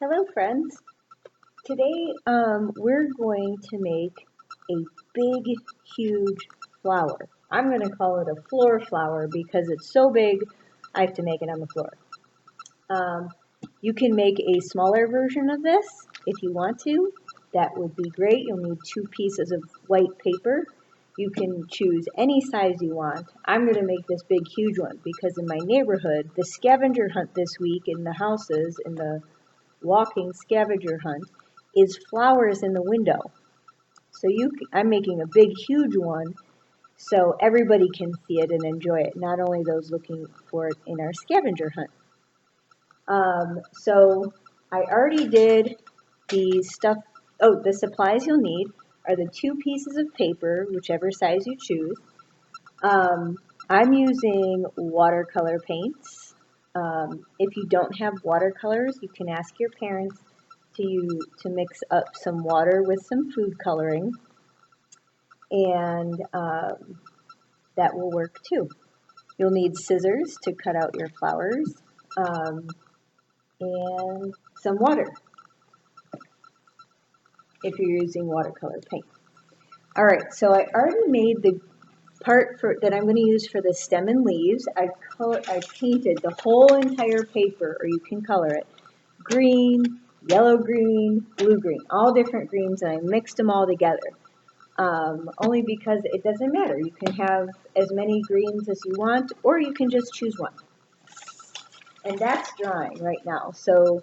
Hello friends. Today we're going to make a big, huge flower. I'm going to call it a floor flower because it's so big I have to make it on the floor. Um, you can make a smaller version of this if you want to. That would be great. You'll need 2 pieces of white paper. You can choose any size you want. I'm going to make this big, huge one because in my neighborhood, the scavenger hunt this week in the houses, in the walking scavenger hunt, is flowers in the window. So I'm making a big, huge one so everybody can see it and enjoy it, not only those looking for it in our scavenger hunt. So I already did the stuff. Oh, the supplies you'll need are the 2 pieces of paper, whichever size you choose. I'm using watercolor paints. If you don't have watercolors, you can ask your parents to mix up some water with some food coloring, and that will work too. You'll need scissors to cut out your flowers, and some water if you're using watercolor paint. All right, so I already made the part that I'm going to use for the stem and leaves. I painted the whole entire paper, or you can color it, green, yellow green, blue green, all different greens, and I mixed them all together. Only because it doesn't matter. You can have as many greens as you want, or you can just choose one. And that's drying right now. So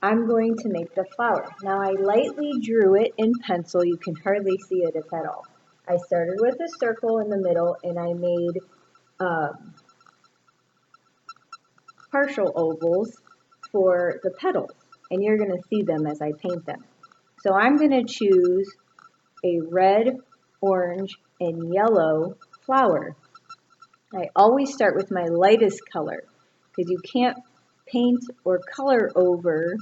I'm going to make the flower. Now I lightly drew it in pencil. You can hardly see it if at all. I started with a circle in the middle, and I made partial ovals for the petals. And you're going to see them as I paint them. So I'm going to choose a red, orange, and yellow flower. I always start with my lightest color because you can't paint or color over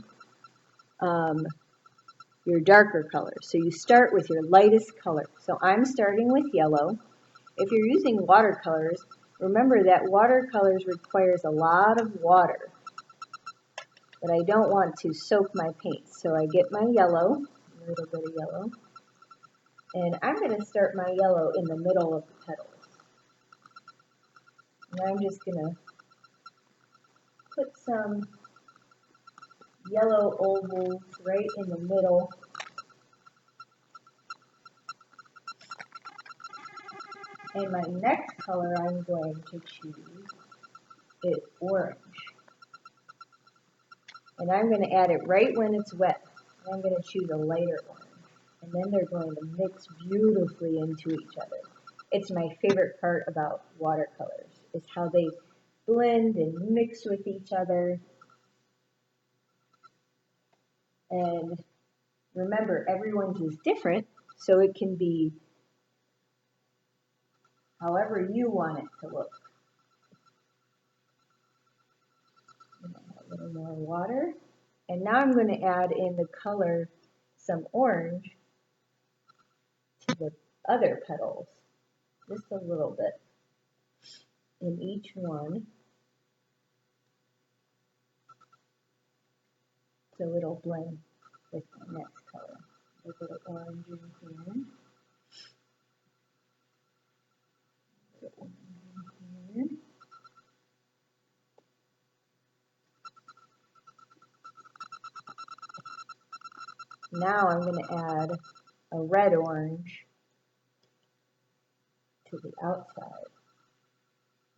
your darker colors. So you start with your lightest color. So I'm starting with yellow. If you're using watercolors, remember that watercolors requires a lot of water, but I don't want to soak my paint. So I get my yellow, a little bit of yellow, and I'm going to start my yellow in the middle of the petals. And I'm just going to put some yellow ovals right in the middle. And my next color I'm going to choose is orange. And I'm going to add it right when it's wet. And I'm going to choose a lighter orange. And then they're going to mix beautifully into each other. It's my favorite part about watercolors, is how they blend and mix with each other. And remember, everyone's is different, so it can be however you want it to look. A little more water. And now I'm going to add in the color, some orange, to the other petals. Just a little bit in each one. So it'll blend with my next color. A little orange in here. A little orange in here. Now I'm going to add a red orange to the outside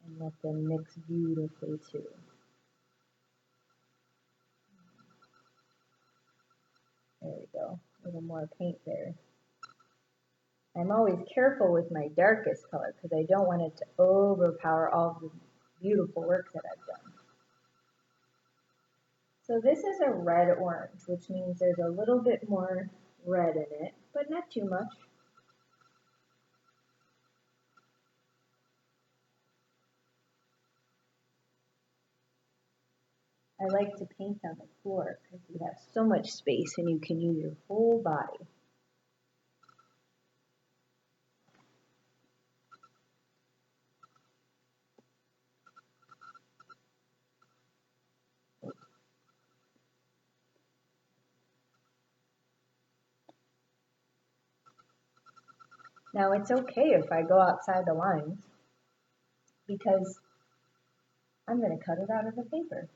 and let them mix beautifully too. There we go, a little more paint there. I'm always careful with my darkest color because I don't want it to overpower all the beautiful work that I've done. So this is a red orange, which means there's a little bit more red in it, but not too much. I like to paint on the floor because you have so much space and you can use your whole body. Now it's okay if I go outside the lines because I'm going to cut it out of the paper.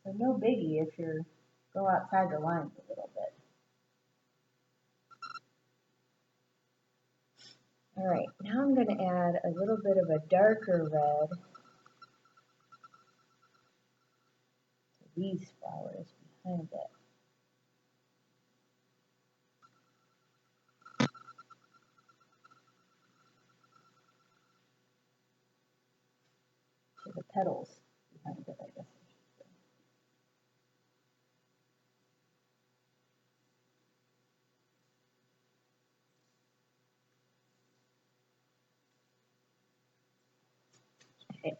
So no biggie if you go outside the lines a little bit. All right, now I'm going to add a little bit of a darker red to these flowers behind it. To the petals behind it, I guess. Okay.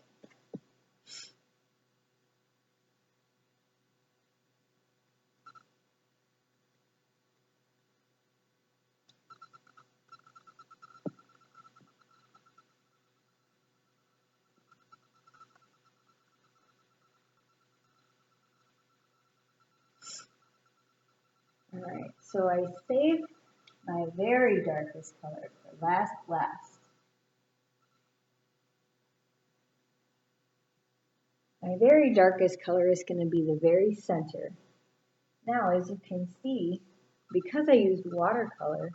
All right, so I saved my very darkest color for last. My very darkest color is going to be the very center. Now, as you can see, because I used watercolor,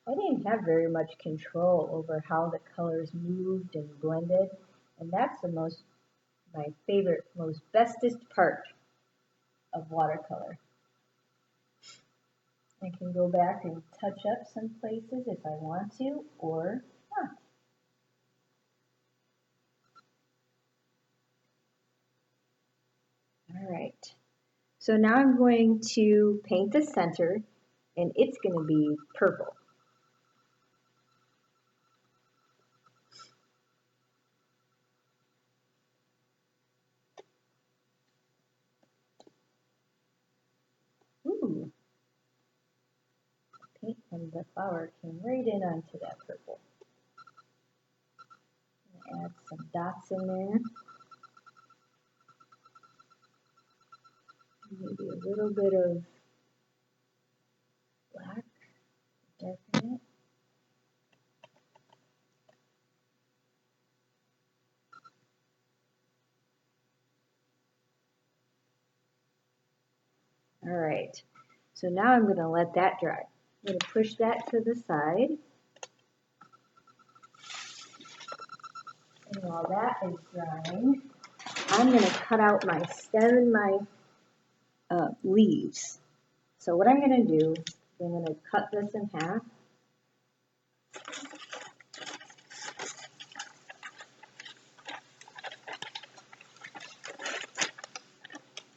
I didn't have very much control over how the colors moved and blended, and that's my favorite, most bestest part of watercolor. I can go back and touch up some places if I want to, or not. All right, so now I'm going to paint the center, and it's going to be purple. Ooh, paint from the flower came right in onto that purple. Add some dots in there. Maybe a little bit of black, darken it. All right, so now I'm going to let that dry. I'm going to push that to the side. And while that is drying, I'm going to cut out my stem and my leaves. So what I'm going to do, I'm going to cut this in half.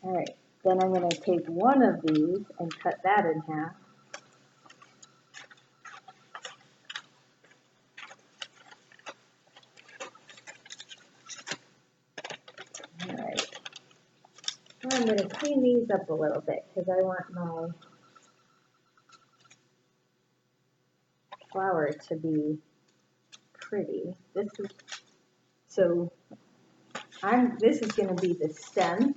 All right, then I'm going to take one of these and cut that in half. All right, now I'm going to clean these up a little bit because I want my flower to be pretty. This is going to be the stem.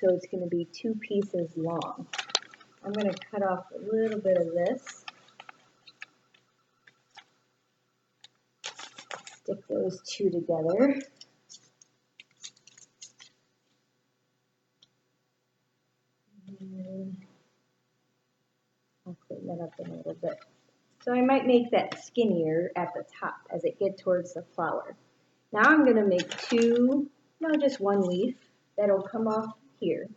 So it's going to be 2 pieces long. I'm going to cut off a little bit of this. Stick those 2 together. And I'll clean that up a little bit. So I might make that skinnier at the top as it gets towards the flower. Now I'm going to make just one leaf that'll come off here.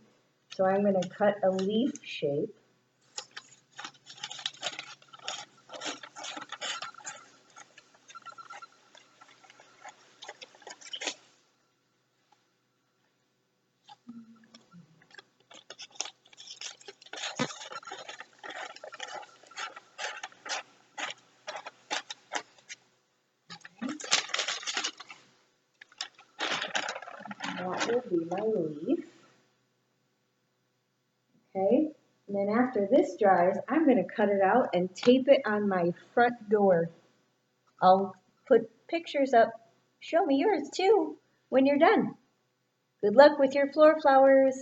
So I'm going to cut a leaf shape. That will be my leaf. Okay, and then after this dries, I'm going to cut it out and tape it on my front door. I'll put pictures up. Show me yours too when you're done. Good luck with your floor flowers.